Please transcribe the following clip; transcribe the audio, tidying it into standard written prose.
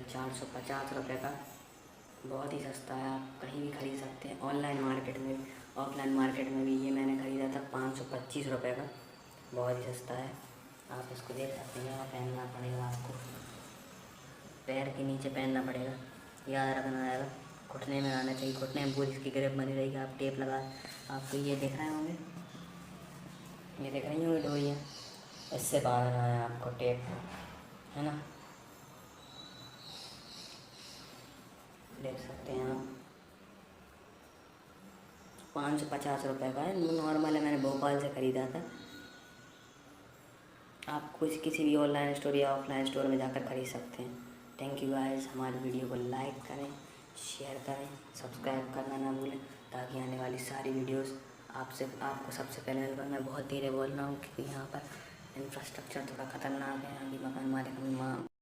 ₹450 का, बहुत ही सस्ता है। आप कहीं भी खरीद सकते हैं, ऑनलाइन मार्केट में, ऑफलाइन मार्केट में भी। ये मैंने ख़रीदा था ₹525 का, बहुत ही सस्ता है। आप इसको देख सकते हैं। यहाँ पहनना पड़ेगा आपको, पैर के नीचे पहनना पड़ेगा, याद रखना आएगा। घुटने में आना चाहिए, घुटने में पूरी इसकी ग्रिप बनी रहेगी। आप टेप लगा, आपको ये दिख रहे होंगे, ये दिख रही होंगी डोरियाँ, इससे बांधना है आपको टेप, है ना। देख सकते हैं आप, ₹550 का है। नॉर्मल है, मैंने भोपाल से ख़रीदा था। आप कुछ किसी भी ऑनलाइन स्टोर या ऑफलाइन स्टोर में जाकर खरीद सकते हैं। Thank you guys. हमारी वीडियो को लाइक करें, शेयर करें, सब्सक्राइब करना ना भूलें, ताकि आने वाली सारी वीडियोस आपको सबसे पहले मिल पाए। मैं बहुत धीरे बोल रहा हूँ क्योंकि यहाँ पर इंफ्रास्ट्रक्चर थोड़ा ख़तरनाक है। यहाँ की मकान मालिक